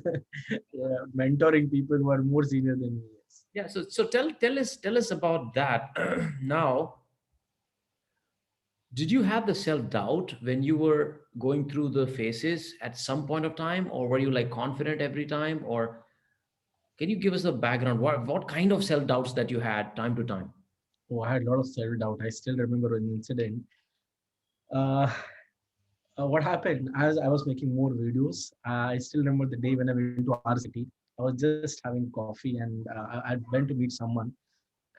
mentoring people who are more senior than me. Yes. Yeah. So tell us about that. Now, did you have the self doubt when you were going through the phases at some point of time, or were you like confident every time, or can you give us a background? What kind of self doubts that you had time to time? Oh, I had a lot of self doubt. I still remember an incident. Uh, what happened as I was making more videos? I still remember the day when I went to our city. I was just having coffee and I went to meet someone.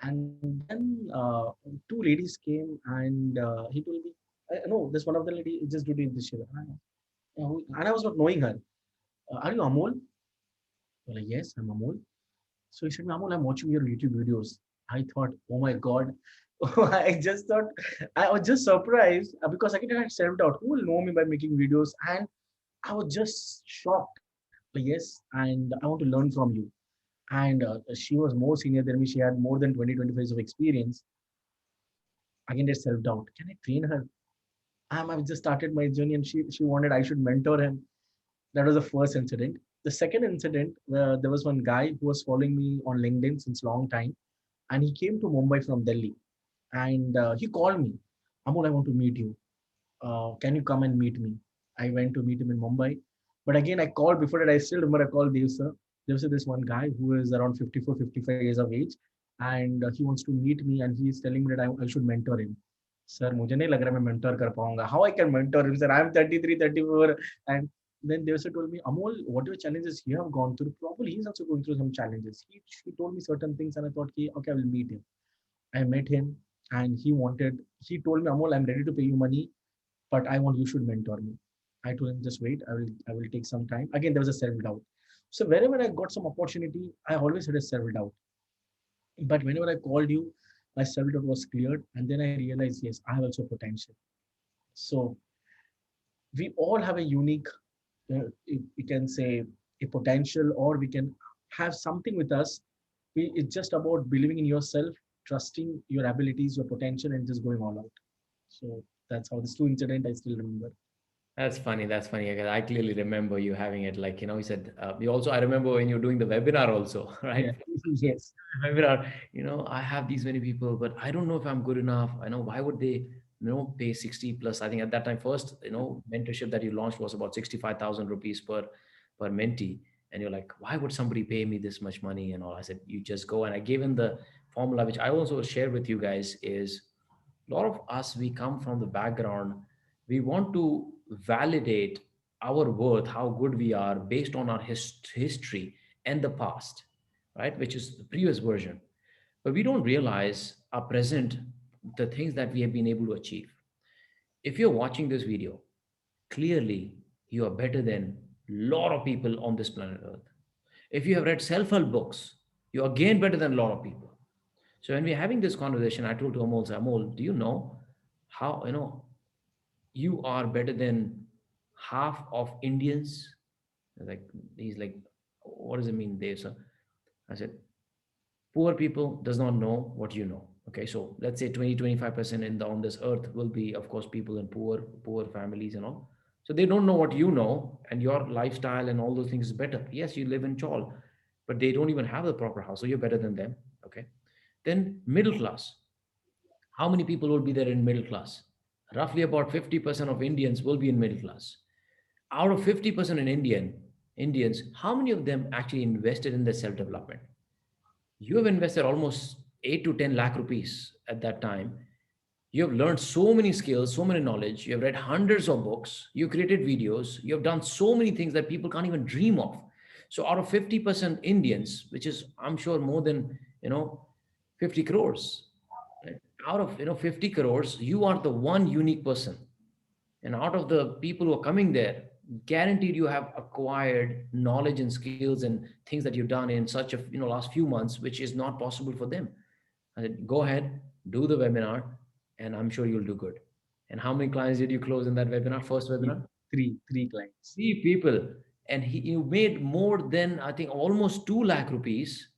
And then two ladies came and he told me, no, this one of the lady is just doing this shit. And I was not knowing her. Are you Amol? I'm like, yes, I'm Amol. So he said, Amol, I'm watching your YouTube videos. I thought, oh my God. I just thought, I was just surprised because I had self doubt. Who will know me by making videos? And I was just shocked. Like, yes, and I want to learn from you. And she was more senior than me. She had more than 20, 25 years of experience. Again, there's self doubt. Can I train her? I've just started my journey and she wanted I should mentor him. That was the first incident. The second incident, there was one guy who was following me on LinkedIn since long time, and he came to Mumbai from Delhi, and he called me, Amol, I want to meet you. Can you come and meet me? I went to meet him in Mumbai, but again I called before that. I still remember I called Dev sir. Dev sir, this one guy who is around 54, 55 years of age, and he wants to meet me, and he is telling me that I should mentor him. Sir, मुझे नहीं लग रहा मैं mentor कर पाऊंगा. How I can mentor him, sir? I'm 33, 34, and then Dev sir told me, Amol, what your challenges you have gone through? Probably he's also going through some challenges. He told me certain things, and I thought, okay, I will meet him. I met him, and he told me, Amol, I'm ready to pay you money, but I want you should mentor me. I told him, just wait, I will take some time. Again, there was a self-doubt. So wherever I got some opportunity, I always had a self-doubt. But whenever I called you, my self-doubt was cleared. And then I realized, yes, I have also potential. So we all have a unique, we can say a potential, or we can have something with us. It's just about believing in yourself, trusting your abilities, your potential, and just going all out. So that's how this two incident I still remember. That's funny. That's funny. I clearly remember you having it. Like, you said, you also, I remember when you're doing the webinar also, Yeah. right? Yes. Webinar, I have these many people, but I don't know if I'm good enough. I know why would they, pay 60 plus. I think at that time, first, mentorship that you launched was about 65,000 rupees per mentee. And you're like, why would somebody pay me this much money and all? I said, you just go. And I gave him the formula, which I also share with you guys is a lot of us, we come from the background, we want to validate our worth, how good we are based on our history and the past, right, which is the previous version. But we don't realize our present, the things that we have been able to achieve. If you're watching this video, clearly you are better than a lot of people on this planet earth. If you have read self-help books, you are again better than a lot of people. So when we're having this conversation, I told to Amol, Amol, do you know how, you are better than half of Indians? Like, he's like, what does it mean, Dave, sir? I said, poor people does not know what you know. Okay, so let's say 20, 25% on this earth will be, of course, people in poor families and all. So they don't know what you know, and your lifestyle and all those things is better. Yes, you live in Chawl, but they don't even have the proper house, so you're better than them. Okay, then middle class. How many people will be there in middle class? Roughly about 50% of Indians will be in middle class. Out of 50% in Indians, how many of them actually invested in their self-development? You have invested almost 8 to 10 lakh rupees at that time. You have learned so many skills, so many knowledge. You have read hundreds of books. You created videos. You have done so many things that people can't even dream of. So out of 50% Indians, which is, I'm sure, more than, 50 crores, right? Out of, 50 crores, you are the one unique person. And out of the people who are coming there, guaranteed you have acquired knowledge and skills and things that you've done in such a, last few months, which is not possible for them. I said, go ahead, do the webinar, and I'm sure you'll do good. And how many clients did you close in that webinar, first Three, webinar? three clients. Three people. And you made more than, I think, almost 2 lakh rupees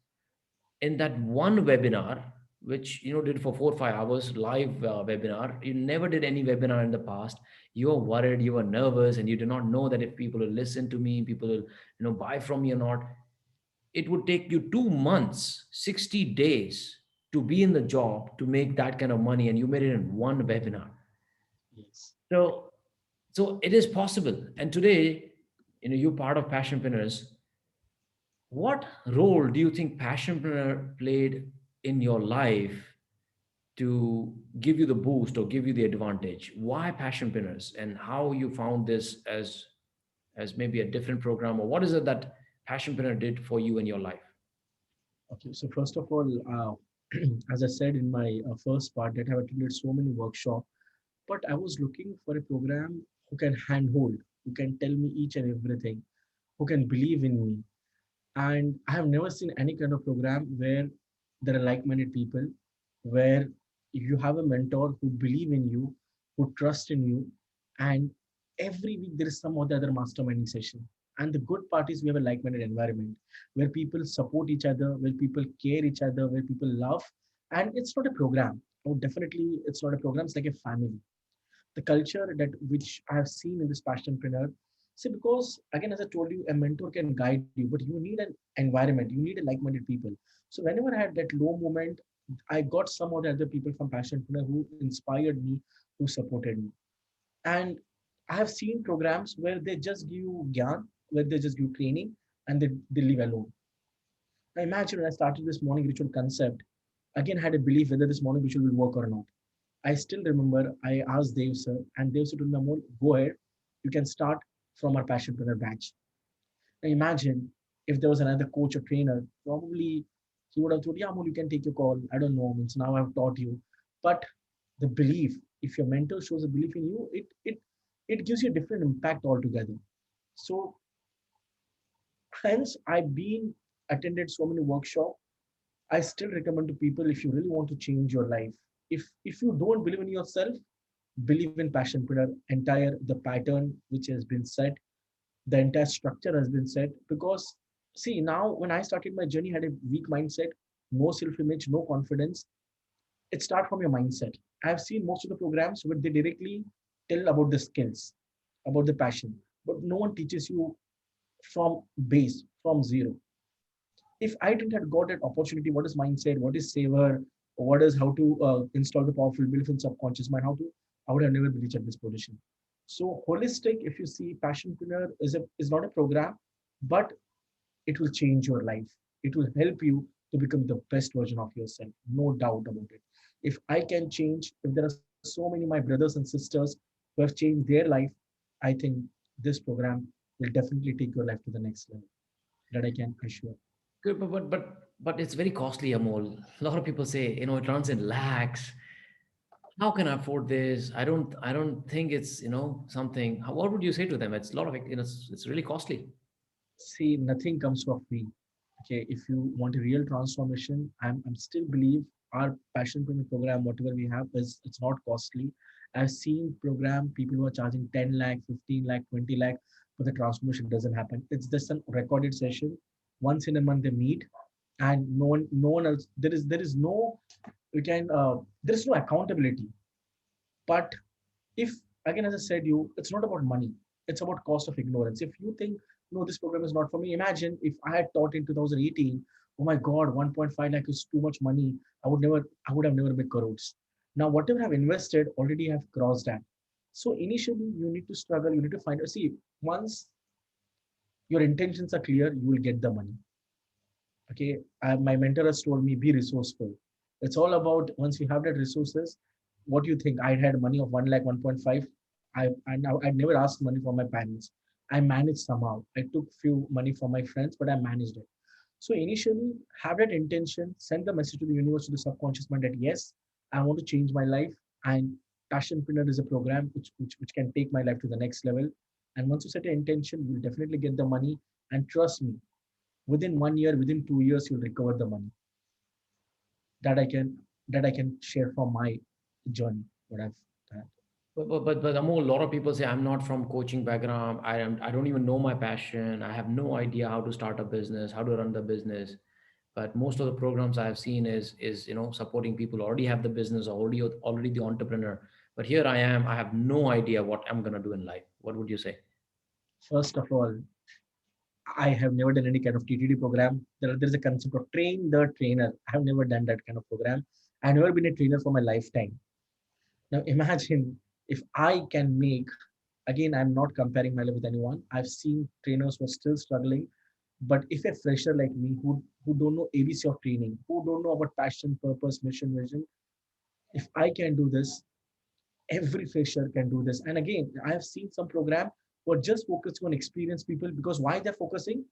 in that one webinar, which did for 4 or 5 hours live webinar. You never did any webinar in the past. You were worried, you were nervous, and you did not know that if people will listen to me, people will buy from me or not. It would take you 2 months, 60 days to be in the job to make that kind of money, and you made it in one webinar. Yes. So so it is possible. And today, you're part of Passionpreneurs. What role do you think Passionpreneur played in your life to give you the boost or give you the advantage? Why Passionpreneurs, and how you found this as maybe a different program, or what is it that Passionpreneur did for you in your life? Okay. So first of all, as I said in my first part, that I've attended so many workshops, but I was looking for a program who can handhold, who can tell me each and everything, who can believe in me. And I have never seen any kind of program where there are like-minded people, where you have a mentor who believe in you, who trust in you, and every week there is some or the other masterminding session. And the good part is we have a like-minded environment where people support each other, where people care each other, where people love. And it's not a program. Oh, definitely, it's not a program. It's like a family. The culture that which I have seen in this passionpreneur. See, because again, as I told you, a mentor can guide you, but you need an environment, you need a like-minded people. So whenever I had that low moment, I got some of the other people from passionpreneur who inspired me, who supported me. And I have seen programs where they just give you gyan, where they just give training, and they leave alone. Now imagine when I started this morning ritual concept, again had a belief whether this morning ritual will work or not. I still remember I asked Dev sir, and Dev said to me, Amol, go ahead. You can start from our Passionpreneur batch. Now imagine if there was another coach or trainer, probably he would have told, yeah, Amol, you can take your call. I don't know, means now I've taught you. But the belief, if your mentor shows a belief in you, it gives you a different impact altogether. So hence I've been attended so many workshops. I still recommend to people, if you really want to change your life, if you don't believe in yourself, believe in passionpreneur. Entire the pattern which has been set, the entire structure has been set. Because see, now when I started my journey, I had a weak mindset, no self-image, no confidence. It starts from your mindset. I've seen most of the programs where they directly tell about the skills, about the passion, but no one teaches you from base, from zero. If I didn't have got that opportunity, what is mindset, what is saver, what is how to install the powerful belief in subconscious mind, how to, I would have never reached at this position. So holistic, if you see, passionpreneur is not a program, but it will change your life. It will help you to become the best version of yourself, no doubt about it. If I can change, if there are so many my brothers and sisters who have changed their life, I think this program will definitely take your life to the next level. That I can assure. Good, but it's very costly, Amol. A lot of people say, it runs in lakhs. How can I afford this? I don't think it's, something. What would you say to them? It's a lot of, it's really costly. See, nothing comes for free. Okay, if you want a real transformation, I'm still believe our passionpreneur program, whatever we have, is it's not costly. I've seen program people who are charging 10 lakh, 15 lakh, 20 lakh, but the transformation doesn't happen. It's just a recorded session. Once in a month they meet, and no one else. There is no, you can there is no accountability. But if, again, as I said, you, it's not about money, it's about cost of ignorance. If you think, no, this program is not for me, imagine if I had taught in 2018, oh my god, 1.5 lakh is too much money. I would have never made crores. Now whatever I've invested already have crossed that. So initially you need to struggle, you need to find, see, once your intentions are clear, you will get the money. Okay, my mentor has told me, be resourceful. It's all about, once you have that resources, what do you think? I had money of 1 lakh, 1.5. I'd never asked money from my parents. I managed somehow. I took few money from my friends, but I managed it. So initially, have that intention, send the message to the universe, to the subconscious mind, that yes, I want to change my life. And Passionpreneur is a program which can take my life to the next level. And once you set an intention, you'll definitely get the money. And trust me, within 1 year, within 2 years, you'll recover the money. That I can that I can share from my journey, what I've had. But Amol, a lot of people say I'm not from coaching background. I don't even know my passion. I have no idea how to start a business, how to run the business. But most of the programs I have seen is supporting people who already have the business, already the entrepreneur. But here I am. I have no idea what I'm gonna do in life. What would you say? First of all, I have never done any kind of TTD program. There's a concept of train the trainer. I have never done that kind of program. I've never been a trainer for my lifetime. Now imagine if I can make, again, I'm not comparing my life with anyone. I've seen trainers who are still struggling. But if a fresher like me who don't know ABC of training, who don't know about passion, purpose, mission, vision, if I can do this, every fresher can do this. And again, I have seen some program who are just focusing on experienced people because why they're focusing?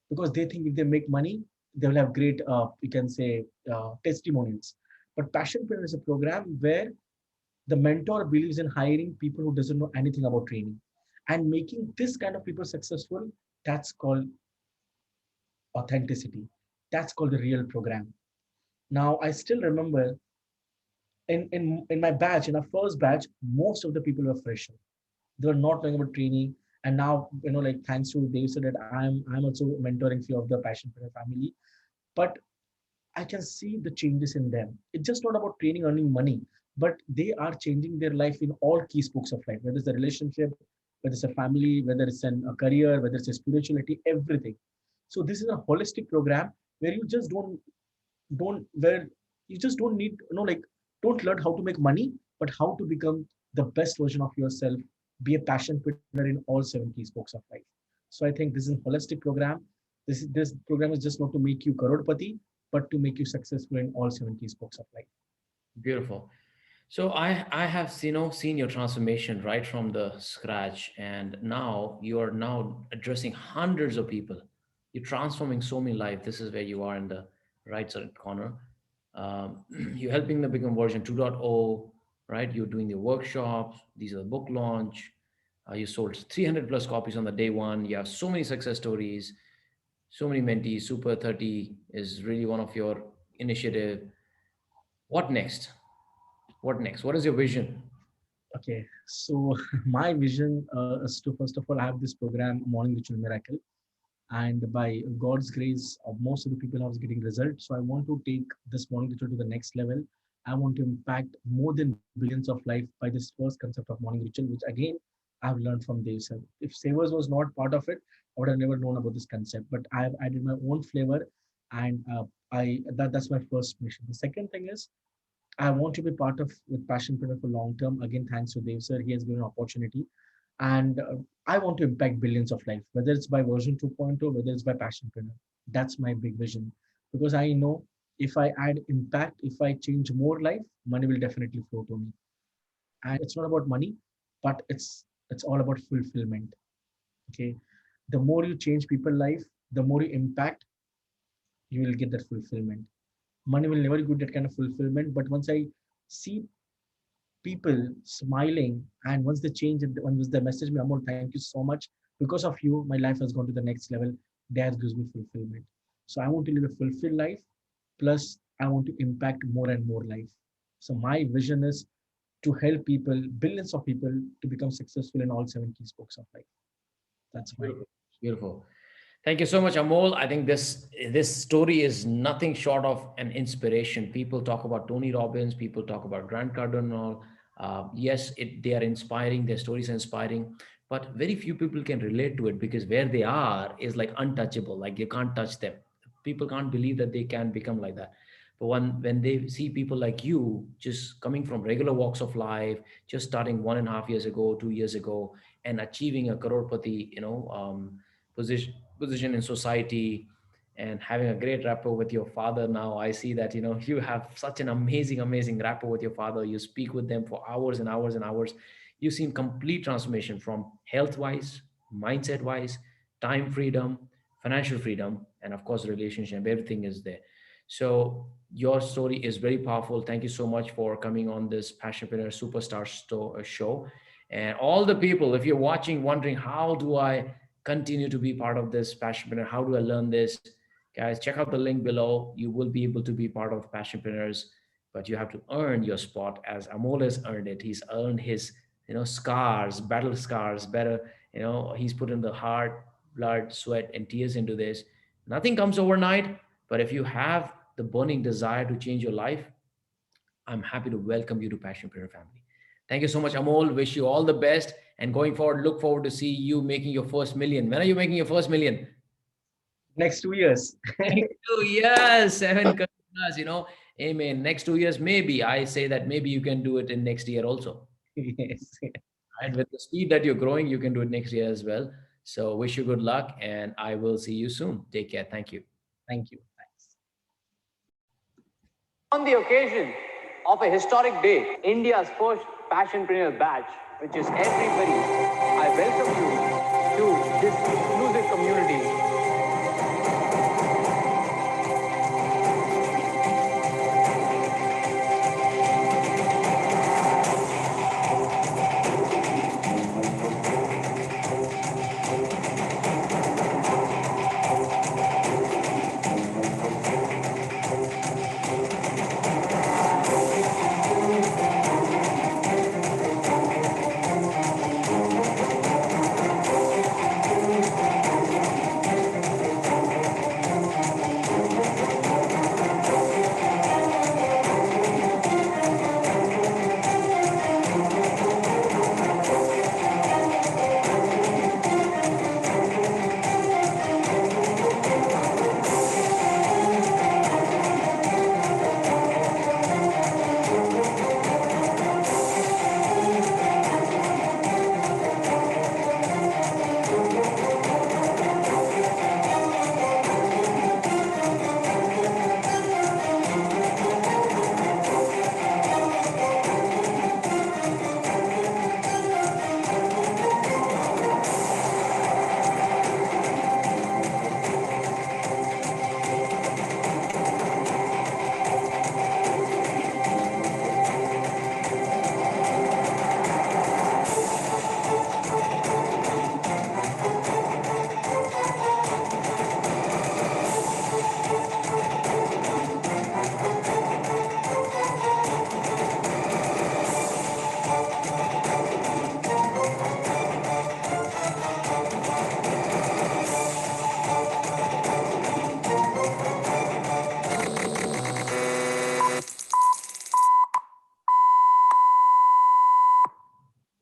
Because they think if they make money, they will have great, you can say, testimonials. But Passionpreneur is a program where the mentor believes in hiring people who doesn't know anything about training and making this kind of people successful. That's called authenticity. That's called the real program. Now, I still remember in my batch, in our first batch, most of the people were fresher. They were not knowing about training. And now, like thanks to Dave said that I'm also mentoring few of the Passionpreneur family. But I can see the changes in them. It's just not about training, earning money, but they are changing their life in all key spokes of life, whether it's a relationship, whether it's a family, whether it's a career, whether it's a spirituality, everything. So this is a holistic program where you just don't where you just don't need, like don't learn how to make money, but how to become the best version of yourself, be a passionpreneur in all seven key spokes of life. So I think this is a holistic program. This program is just not to make you karodpati, but to make you successful in all seven key spokes of life. Beautiful. So I have seen your transformation right from the scratch, and now you are now addressing hundreds of people. You're transforming so many lives. This is where you are in the right side corner. You're helping them become version 2.0, right? You're doing the workshops. These are the book launch. You sold 300 plus copies on the day one. You have so many success stories, so many mentees. Super 30 is really one of your initiative. What next? What next? What is your vision? Okay, so my vision is to first of all have this program, Morning Ritual Miracle, and by God's grace, most of the people are getting results. So I want to take this morning ritual to the next level. I want to impact more than billions of life by this first concept of morning ritual, which again I've learned from Dev. If Savers was not part of it, I would have never known about this concept. But I have added my own flavor, and that's my first mission. The second thing is I want to be part of with Passionpreneur for long term. Again, thanks to Dev sir, he has given an opportunity, and I want to impact billions of life, whether it's by version 2.0, whether it's by Passionpreneur. That's my big vision, because I know if I add impact, if I change more life, money will definitely flow to me. And it's not about money, but it's all about fulfillment. Okay, the more you change people life, the more you impact, you will get that fulfillment. Money will never give that kind of fulfillment, but once I see people smiling, and once they change it, once they message me, Amol, thank you so much, because of you my life has gone to the next level, that gives me fulfillment. So I want to live a fulfilled life, plus I want to impact more and more life. So my vision is to help people, billions of people, to become successful in all seven key spokes of life. That's my Beautiful. Beautiful. Thank you so much, Amol. I think this story is nothing short of an inspiration. People talk about Tony Robbins, people talk about Grant Cardone. Yes, they are inspiring. Their stories are inspiring, but very few people can relate to it because where they are is like untouchable. Like you can't touch them. People can't believe that they can become like that. But when they see people like you just coming from regular walks of life, just starting 1.5 years ago, 2 years ago, and achieving a crorepati, position in society, and having a great rapport with your father. Now I see that you have such an amazing rapport with your father. You speak with them for hours and hours and hours. You've seen complete transformation from health wise, mindset wise, time freedom, financial freedom, and of course relationship. Everything is there. So your story is very powerful. Thank you so much for coming on this Passionpreneur Superstar show. And all the people, if you're watching, wondering how do I continue to be part of this Passionpreneur, how do I learn this, guys, check out the link below. You will be able to be part of Passionpreneurs. but you have to earn your spot as Amol has earned it. He's earned his, scars, battle scars better. He's put in the heart, blood, sweat, and tears into this. Nothing comes overnight, but if you have the burning desire to change your life, I'm happy to welcome you to Passionpreneur family. Thank you so much, Amol. Wish you all the best. And going forward, look forward to see you making your first million. When are you making your first million? Next 2 years. 2 years, 7 plus, amen. Next 2 years, maybe. I say that maybe you can do it in next year also. Yes. Right? With the speed that you're growing, you can do it next year as well. So wish you good luck and I will see you soon. Take care. Thank you. Thank you. Thanks. On the occasion of a historic day, India's first Passionpreneur batch, which is everybody, I welcome you to this exclusive community.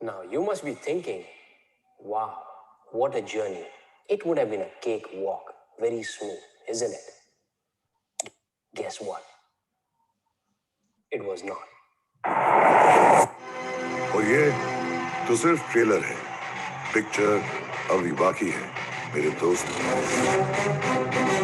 Now you must be thinking, wow, what a journey. It would have been a cakewalk, very smooth, isn't it? Guess what? It was not. और ये तो सिर्फ trailer है, picture अभी बाकी है मेरे दोस्त।